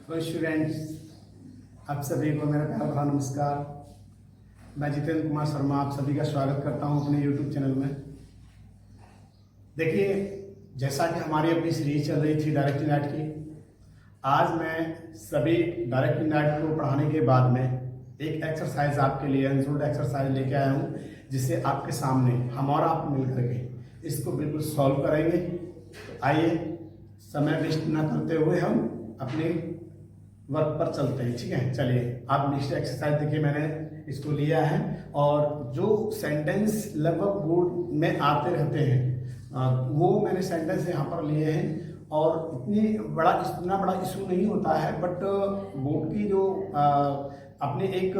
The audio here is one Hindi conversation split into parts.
तो स्टूडेंट्स, आप सभी को मेरा प्यार भरा नमस्कार। मैं जितेंद्र कुमार शर्मा आप सभी का स्वागत करता हूं अपने यूट्यूब चैनल में। देखिए, जैसा कि हमारी अपनी सीरीज चल रही थी डायरेक्ट नेट की, आज मैं सभी डायरेक्ट नेट को पढ़ाने के बाद में एक एक्सरसाइज आपके लिए अनसोल्ड एक्सरसाइज लेके आया हूं, जिसे आपके सामने हम और आप मिल करके इसको बिल्कुल सॉल्व करेंगे। तो आइए, समय वेस्ट न करते हुए हम अपने वर्क पर चलते हैं। ठीक है, चलिए। आप नेक्स्ट एक्सरसाइज देखिए, मैंने इसको लिया है और जो सेंटेंस लगभग बोर्ड में आते रहते हैं वो मैंने सेंटेंस यहाँ पर लिए हैं और इतना बड़ा इशू नहीं होता है, बट बोर्ड की जो अपने एक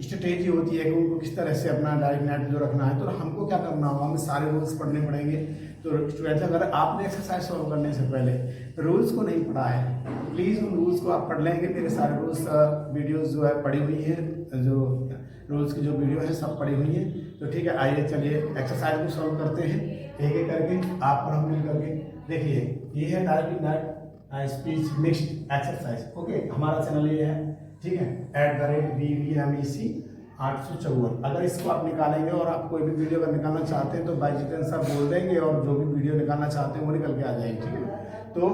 स्ट्रेटेजी होती है कि उनको किस तरह से अपना डायरेक्ट नेट जो रखना है, तो हमको क्या करना होगा, हमें सारे रूल्स पढ़ने पड़ेंगे। तो स्टूडेंट्स, अगर आपने एक्सरसाइज सॉल्व करने से पहले रूल्स को नहीं पढ़ा है, प्लीज़ उन रूल्स को आप पढ़ लेंगे। मेरे सारे रूल्स वीडियोस जो है पढ़ी हुई हैं, जो रूल्स की जो वीडियो है सब पढ़ी हुई हैं। तो ठीक है, आइए चलिए एक्सरसाइज को सॉल्व करते हैं एक एक करके, आप और हम मिल करके। देखिए, ये है direct net speech mixed exercise. Okay, हमारा चैनल ये है, ठीक है, @VVMEC 854। अगर इसको आप निकालेंगे और आप कोई भी वीडियो अगर निकालना चाहते हैं तो भाई जितेंद्र साहब बोल देंगे और जो भी वीडियो निकालना चाहते हैं वो निकल के आ जाएगी। ठीक है, तो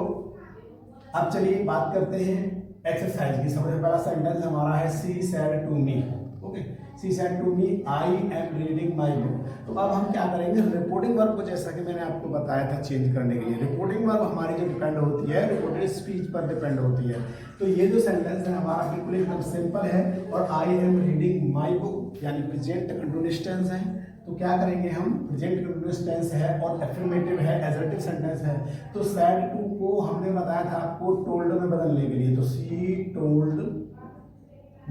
अब चलिए बात करते हैं एक्सरसाइज की। सबसे पहला सेंटेंस हमारा है she said to me. Okay, she said to me I am reading my book. तो अब हम क्या करेंगे, रिपोर्टिंग वर्ब को, जैसा कि मैंने आपको बताया था, चेंज करने के लिए रिपोर्टिंग वर्ब हमारी जो डिपेंड होती है रिपोर्टेड स्पीच पर डिपेंड होती है। तो ये जो सेंटेंस है हमारा बिल्कुल एकदम सिंपल है और आई एम रीडिंग माई बुक यानी प्रेजेंट कंटिन्यूअस टेंस है। तो क्या करेंगे हम, प्रेजेंट कंटिन्यूअस टेंस है और एफर्मेटिव है, एजर्टिव सेंटेंस है। तो सैड टू को हमने बताया था आपको टोल्ड में बदलने के लिए, तो सी टोल्ड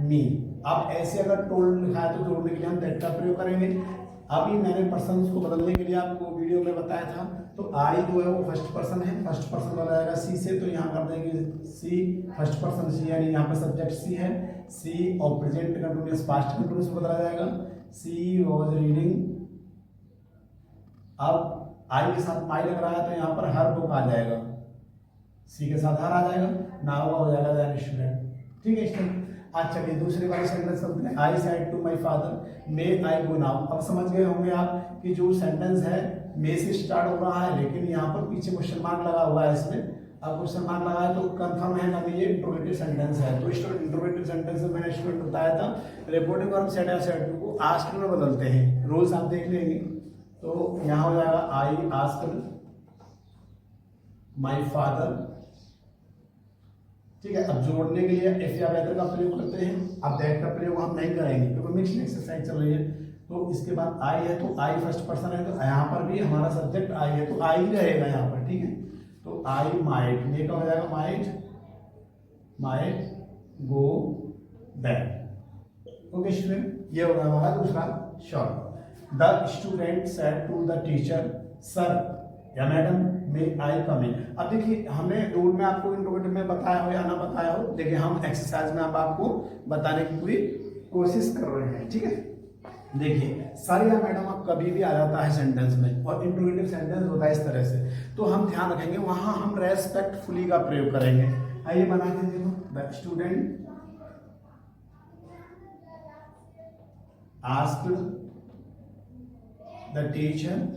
मी। आप ऐसे अगर टोल्ड लिखा है तो जोड़ने के लिए हम दैट का प्रयोग करेंगे। अभी मैंने पर्सन को बदलने के लिए आपको वीडियो में बताया था। तो आई जो है वो फर्स्ट पर्सन है, फर्स्ट पर्सन बदलाएगा सी से, तो यहाँ कर देंगे सी फर्स्ट पर्सन सी, यानी यहाँ पर सब्जेक्ट सी है, सी और प्रेजेंट कंटिन्यूअस पास्ट कंटिन्यूअस बदला जाएगा, सी वॉज रीडिंग। अब आई के साथ माई लग रहा है तो यहाँ पर हर बुक आ जाएगा, सी के साथ हर आ जाएगा, नाउ हो जाएगा दैन स्टूडेंट। ठीक है स्टूडेंट, आज चलिए दूसरे वाले सेंटेंस समझते हैं। I said to my father may I go now. अब समझ गए होंगे आप कि जो सेंटेंस है मे से स्टार्ट हो रहा है, लेकिन यहाँ पर पीछे क्वेश्चन मार्क लगा हुआ है इसमें। अब क्वेश्चन मार्क लगा है तो कंफर्म है ना ये इंट्रोगेटिव सेंटेंस है। तो इंट्रोगेटिव सेंटेंस में मैंने स्टूडेंट बताया था रिपोर्टिंग वर्ब सेड या सेड टू को आस्क्ड में बदलते हैं। रूल्स आप देख लेंगे। तो यहाँ हो जाएगा आई आस्क्ड माई फादर। ठीक है, अब जोड़ने के लिए इफ या वेदर का प्रयोग करते हैं। अब दैट का प्रयोग हम नहीं करेंगे क्योंकि मिक्स्ड एक्सरसाइज चल रही है। तो इसके बाद आई है तो आई फर्स्ट पर्सन है, तो यहाँ पर भी हमारा सब्जेक्ट आई है तो आई ही रहेगा यहाँ पर। ठीक है, तो आई माइट, मे का हो जाएगा might go back. Okay student, ये होगा हमारा दूसरा short. The student said to the teacher sir या madam may I come in. अब देखिए, हमने रूल में आपको इंट्रोगेटिव में बताया हो या ना बताया हो, देखिए हम एक्सरसाइज में अब आपको बताने की पूरी कोशिश कर रहे हैं। ठीक है, देखिए सर या मैडम अब कभी भी आ जाता है सेंटेंस में और इंट्रोगेटिव सेंटेंस होता है इस तरह से, तो हम ध्यान रखेंगे वहां हम रेस्पेक्टफुली का प्रयोग करेंगे। आइए बना के देखो, the student asked the teacher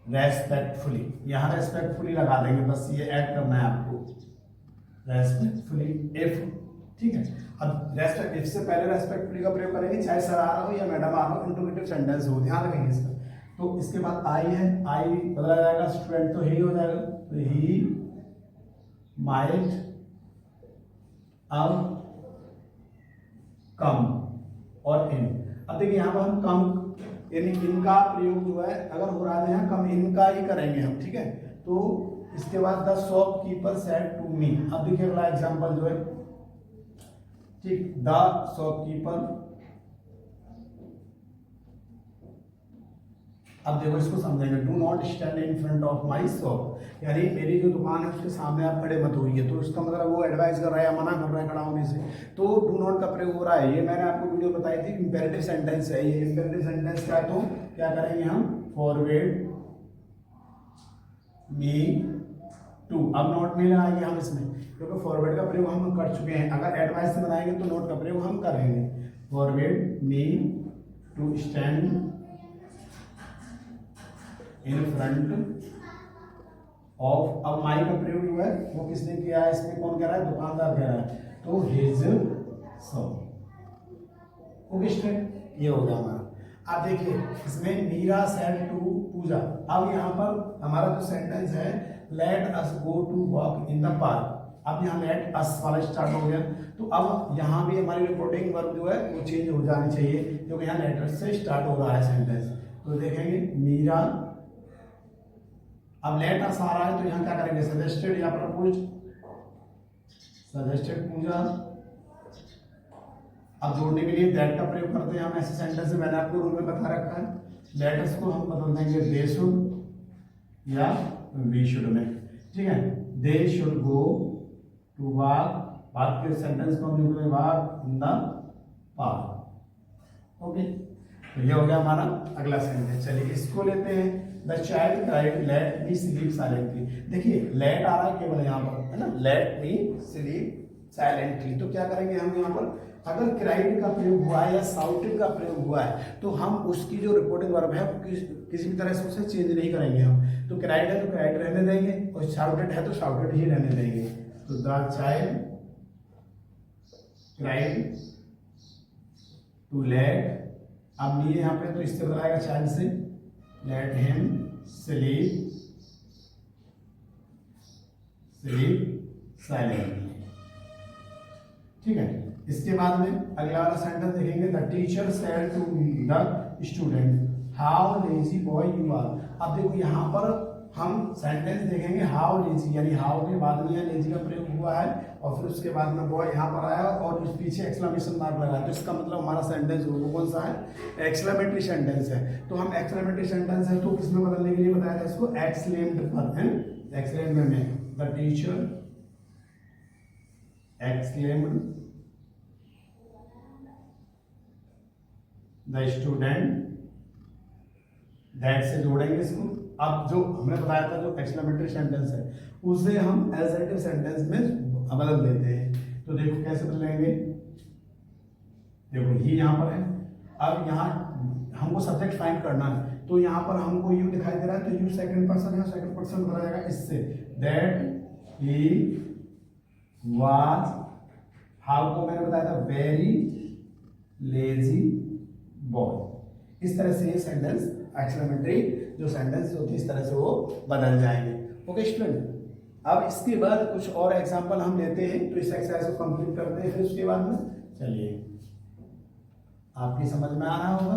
respectfully. यहां रेस्पेक्टफुली लगा देंगे, बस ये ऐड करना है आपको, रेस्पेक्टफुली इफ। ठीक है, अब रेस्पेक्ट इफ से पहले रेस्पेक्टफुली का प्रयोग करेंगे, चाहे सर आ रहा हो या मैडम आ रहा हो, इंट्रोगेटिव सेंटेंस हो, ध्यान रखेंगे इसका। तो इसके बाद आई है, आई बदला जाएगा, स्टूडेंट तो ही हो जाएगा, तो ही माइट अब कम और इन। अब देखिए यहाँ पर हम कम यानी इनका प्रयोग जो है अगर हो रहा है यहाँ कम इनका ही करेंगे हम। ठीक है, तो इसके बाद the shopkeeper said to me. अब देखिए अगला एग्जांपल जो है, ठीक, द शॉपकीपर। अब देखो इसको समझेंगे, do not stand in front of my shop, यानी मेरी जो दुकान है उसके सामने आप खड़े मत होइए। तो इसका मतलब वो एडवाइस कर रहा है या मना कर रहा है खड़ा होने से, तो डू नॉट का प्रयोग हो रहा है। ये मैंने आपको वीडियो बताई थी, इंपेरेटिव सेंटेंस है ये। इंपेरेटिव सेंटेंस का तो क्या करेंगे हम, फॉरवर्ड मी टू। अब नॉट नहीं लगाएंगे हम इसमें, क्योंकि फॉरवर्ड का प्रयोग हम कर चुके हैं। अगर एडवाइस से बनाएंगे तो नोट का प्रयोग हम करेंगे। Forward me to stand in front of. अब माई का प्रयोग जो है वो किसने किया है, इसमें कौन कह रहा है, दुकानदार कह रहा है, तो हिज शॉप। ओके स्टूडेंट, ये हो गया हमारा। अब देखिए इसमें मीरा सेड टू पूजा। अब यहाँ पर हमारा जो सेंटेंस है let us go to walk in the park, अब यहाँ लेट अस वाला स्टार्ट हो गया, तो अब यहाँ भी हमारी रिपोर्टिंग वर्ब जो है वो चेंज हो जानी चाहिए, क्योंकि यहाँ लेटर से स्टार्ट हो रहा है सेंटेंस। तो देखेंगे मीरा, अब लेट अस आ रहा है तो यहाँ क्या करेंगे, सजेस्टेड या प्रपोज्ड, सजेस्टेड पूजा। अब जोड़ने के लिए दैट का प्रयोग करते हैं हम ऐसे सेंटेंस में, मैंने आपको रूल में बता रखा है। लेटर्स को हम बदल देंगे दे शुड या वी शुड में, ठीक है। They should go to walk, बात के सेंटेंस को हम लिखेंगे walk in the park. Okay, तो ये हो गया हमारा अगला सेंटेंस। चलिए इसको लेते हैं। The child cried let me sleep silently. देखिए लेट आ रहा है केवल यहाँ पर, है ना, लेट मी स्लीप साइलेंटली। तो क्या करेंगे हम यहाँ पर, अगर क्राइड का प्रयोग हुआ है या साउटेड का प्रयोग हुआ है तो हम उसकी जो रिपोर्टिंग वर्ब है किसी भी तरह से उसे चेंज नहीं करेंगे हम। तो क्राइड है तो क्राइड रहने देंगे, और शाउटेड है तो शाउटेड ही रहने देंगे। तो the child cried too late, अब ये यहाँ पे तो इससे बताएगा चाइल्ड से, लेट हिम स्लीप साइलेंटली, ठीक है। इसके बाद में अगला वाला सेंटेंस देखेंगे, the teacher said to the student how lazy boy you are. अब देखो यहाँ पर हम सेंटेंस देखेंगे हाउ लेजी, यानी हाउ के बाद में लेजी का प्रयोग हुआ है और फिर उसके बाद में बॉय यहाँ पर आया और उस पीछे एक्सक्लेमेशन मार्क लगा, तो इसका मतलब हमारा सेंटेंस वो कौन सा है, एक्सक्लेमेटरी सेंटेंस है। तो हम एक्सक्लेमेटरी सेंटेंस है तो किसमें बदलने के लिए बताया था इसको, एक्सक्लेम्ड पर, है एक्सक्लेम्ड में। The teacher exclaimed the student, that से जोड़ेंगे इसको। अब जो हमने बताया था जो एक्सक्लेमेटरी सेंटेंस है उसे हम एसर्टिव सेंटेंस में बदल देते हैं। तो देखो कैसे बदलेंगे, देखो ही यहाँ पर है, अब यहाँ हमको सब्जेक्ट फाइंड करना है, तो यहाँ पर हमको यू दिखाई दे रहा है तो यू सेकंड पर्सन है, सेकंड पर्सन बदला जाएगा इससे, दैट ही वाज, हाउ को मैंने बताया था वेरी लेजी बॉय। इस तरह से ये सेंटेंस एक्सक्लेमेटरी जो सेंटेंस होती है इस तरह से वो बदल जाएंगे। ओके स्टूडेंट, अब इसके बाद कुछ और एग्जांपल हम लेते हैं, तो इस एक्सरसाइज को कंप्लीट करते हैं। फिर उसके बाद में चलिए आपकी समझ में आ रहा होगा।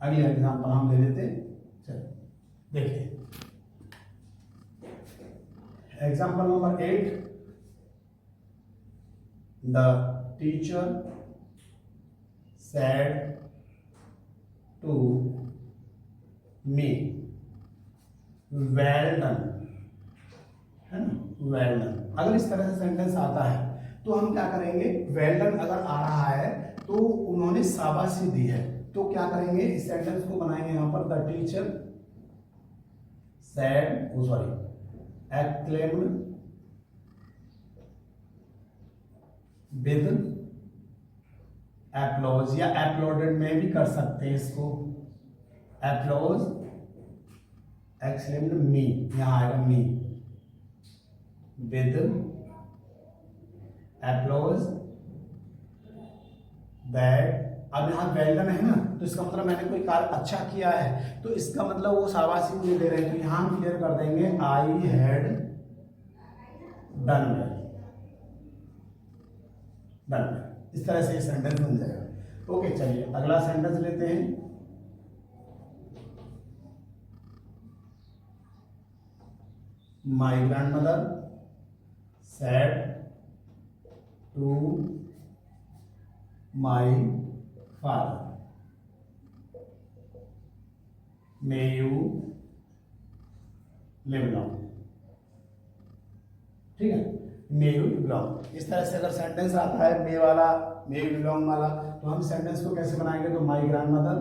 अगले एग्जांपल हम ले लेते हैं। चलिए देखिए example number 8, the teacher said to me well done, है ना, well done। अगर इस तरह से सेंटेंस आता है तो हम क्या करेंगे, well done अगर आ रहा है तो उन्होंने शाबाशी दी है, तो क्या करेंगे इस सेंटेंस को बनाएंगे यहाँ पर, the teacher said, acclaimed with applause, या एप्लॉडेड में भी कर सकते हैं इसको, एप्लॉज एक्सक्लेम्ड मी, यहां आएगा मी, विद एप्लॉज दैट। अब यहाँ वेल डन है ना, तो इसका मतलब मैंने कोई कार्य अच्छा किया है, तो इसका मतलब वो शाबाशी मुझे दे रहे हैं, तो यहां हम क्लियर कर देंगे I had done well, done. इस तरह से ये सेंटेंस बन जाएगा। ओके चलिए अगला सेंटेंस लेते हैं। My grandmother said to my father may you live long, ठीक है, मे यू बिलोंग। इस तरह से अगर सेंटेंस आता है मे वाला, मे यू बिलोंग वाला, तो हम सेंटेंस को कैसे बनाएंगे, तो माई ग्रैंडमदर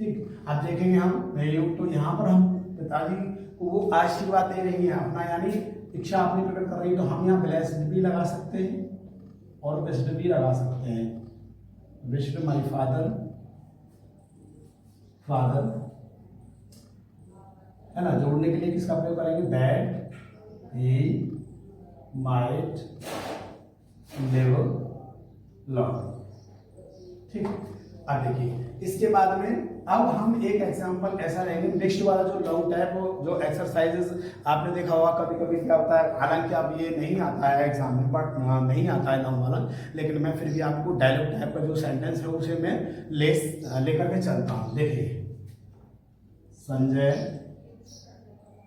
ठीक, अब देखेंगे हम योग, तो यहाँ पर हम पिताजी को वो आशीर्वाद दे रही है अपना, यानी इच्छा अपनी प्रकट कर रही है, तो हम यहाँ ब्लेस्ड भी लगा सकते हैं और विश्ड भी लगा सकते हैं। विश्ड माई फादर, फादर है ना, जोड़ने के लिए किसका प्रयोग करेंगे, that he might live long. ठीक, अब देखिए इसके बाद में अब हम एक एग्जांपल ऐसा लेंगे, नेक्स्ट वाला जो लॉन्ग टाइप जो एक्सरसाइजेस आपने देखा होगा कभी कभी क्या होता है, हालांकि अब ये नहीं आता है एग्जाम में, बट नहीं आता है लॉन्ग वाला, लेकिन मैं फिर भी आपको डायलॉग टाइप का जो सेंटेंस है उसे मैं लेकर के चलता हूँ। देखिए, Sanjay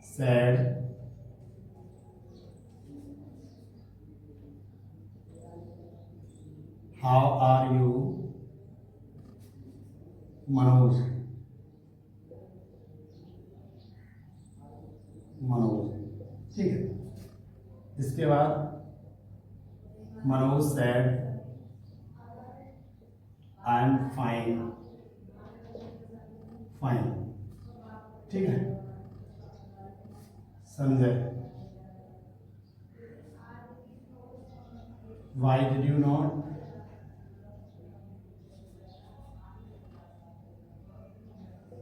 said how are you Manoj, Manoj, ठीक है। इसके बाद Manoj said I am fine, fine, ठीक है। Sanjay, why did you not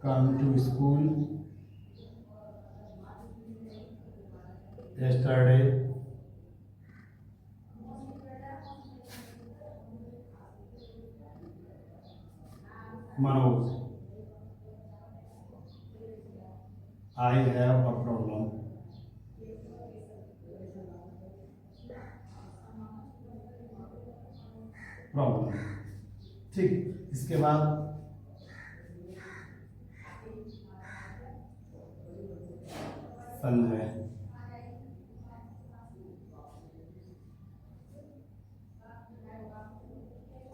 come to school yesterday? Manoj, I have a problem. Problem, ठीक। इसके बाद Sanjay,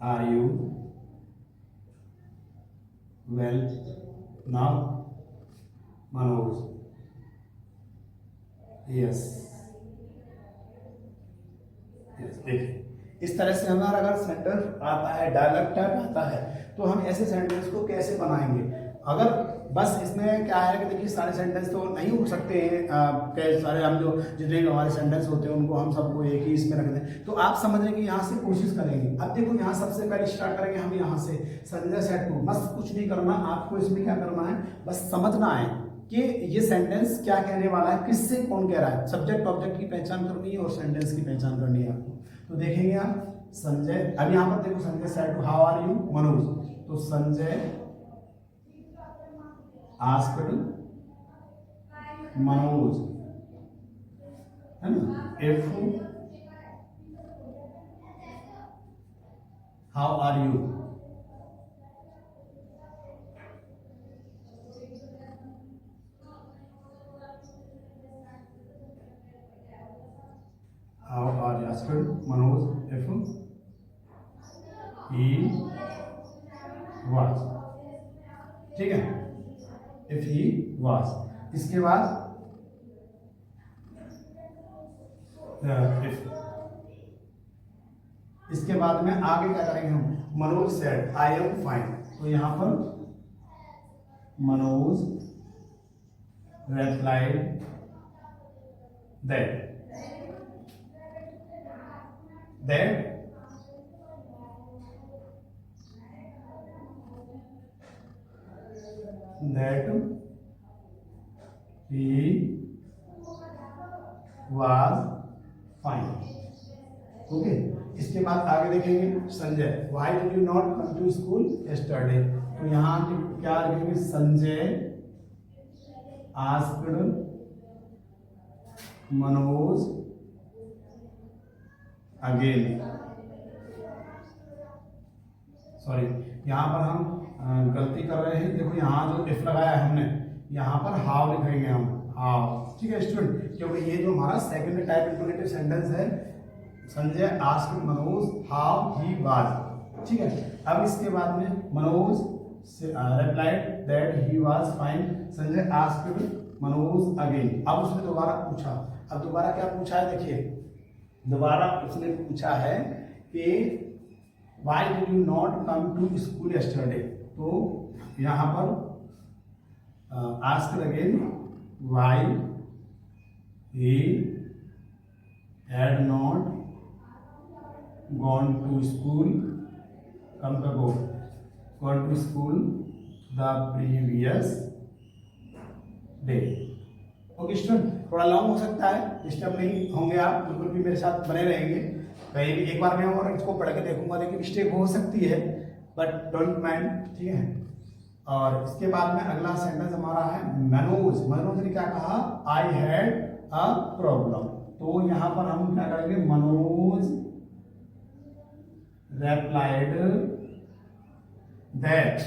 are you well now? Manoj, yes, yes. देखिए इस तरह से हमारा अगर सेंटेंस आता है, डायलॉग टाइप आता है, तो हम ऐसे सेंटेंस को कैसे बनाएंगे। अगर बस इसमें क्या है कि देखिए सारे सेंटेंस तो नहीं हो सकते हैं, कई सारे हम जो जितने भी हमारे सेंटेंस होते हैं उनको हम सबको एक ही इसमें रख दें, तो आप समझ रहे कि यहाँ से कोशिश करेंगे। अब देखो यहाँ सबसे पहले स्टार्ट करेंगे हम यहाँ से, संजय सेड टू, बस कुछ नहीं करना आपको, इसमें क्या करना है, बस समझना है कि ये सेंटेंस क्या कहने वाला है, किससे कौन कह रहा है, सब्जेक्ट ऑब्जेक्ट की पहचान करनी है और सेंटेंस की पहचान करनी है आपको। तो देखेंगे आप संजय, अब यहाँ पर देखो Sanjay said to how are you Manoj, तो संजय आस्क्ड मनोज, है ना, if how are you, how are you asked Manoj if he was, ठीक है, इफ ही वाज। इसके बाद इफ, इसके बाद में आगे क्या करेंगे हम, Manoj said I am fine, तो यहां पर Manoj replied that he was fine. Okay, इसके बाद आगे देखेंगे Sanjay, why did you not come to school yesterday? तो यहाँ क्या लिखेंगे, Sanjay asked Manoj again, sorry यहाँ पर हम गलती कर रहे हैं, देखो यहाँ जो इफ लगाया है हमने, यहाँ पर हाउ लिखेंगे हम, हाउ, ठीक है स्टूडेंट, क्योंकि ये जो हमारा सेकंड टाइप इंटरोगेटिव सेंटेंस है, Sanjay asked Manoj how he was, ठीक है। अब इसके बाद में Manoj replied that he was fine, Sanjay asked Manoj again, अब उसने दोबारा पूछा, अब दोबारा क्या पूछा है, देखिए दोबारा उसने पूछा है कि Why did you not come to school yesterday? तो यहाँ पर asked again why he had not gone to school gone to school the previous day। Okay student, थोड़ा लॉन्ग हो सकता है, डिस्टर्ब नहीं होंगे आप, बिल्कुल भी मेरे साथ बने रहेंगे। कहीं भी एक बार मैं और इसको पढ़ के देखूंगा, देखिए मिस्टेक हो सकती है बट डोंट माइंड, ठीक है। और इसके बाद में अगला सेंटेंस हमारा है मनोज ने क्या कहा, आई हैड अ प्रॉब्लम। तो यहाँ पर हम क्या करेंगे, Manoj replied that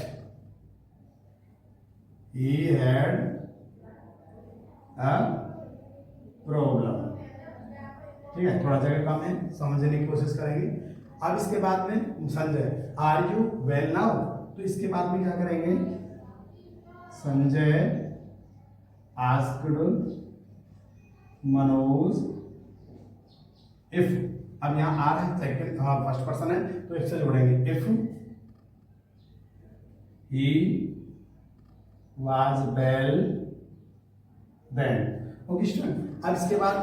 he had a problem। ठीक है, थोड़ा जगह कम है, समझने की कोशिश करेंगे। अब इसके बाद में Sanjay, are you well now. तो इसके बाद में क्या करेंगे, संजय आस्क्ड मनोज इफ। अब यहाँ आर है, सेकंड फर्स्ट पर्सन है तो इफ से जोड़ेंगे, if he was well then. Okay student, अब इसके बाद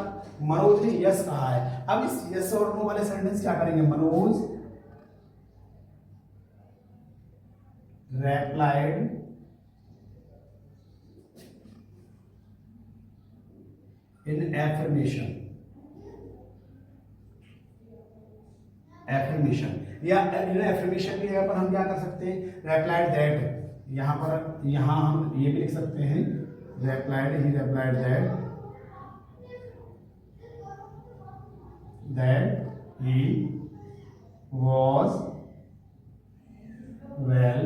मनोज ने यस कहा है। अब इस यस और नो वाले सेंटेंस क्या करेंगे, मनोज replied in affirmation या इन एफर्मेशन की जगह पर हम क्या कर सकते हैं, replied that। यहाँ हम ये भी लिख सकते हैं, replied that he was well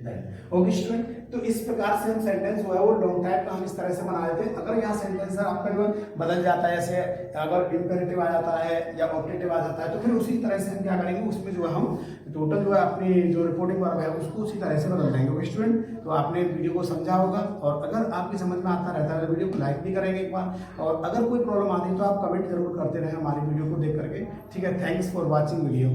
then। Okay student, तो इस प्रकार से हम सेंटेंस जो है वो लॉन्ग टाइप का हम इस तरह से बना लेते हैं। अगर यहाँ सेंटेंस आपका जो बदल जाता है, जैसे अगर इम्पेरेटिव आ जाता है या ऑब्जेक्टिव आ जाता है, तो फिर उसी तरह से हम क्या करेंगे, उसमें जो है हम टोटल जो है अपनी जो रिपोर्टिंग वर्ब है उसको उसी तरह से बदल देंगे। ओके स्टूडेंट, तो आपने वीडियो को समझा होगा, और अगर आपकी समझ में आता रहता है तो वीडियो को लाइक भी करेंगे एक बार, और अगर कोई प्रॉब्लम आती है तो आप कमेंट जरूर करते रहें हमारी वीडियो को देख करके। ठीक है, थैंक्स फॉर वॉचिंग वीडियो।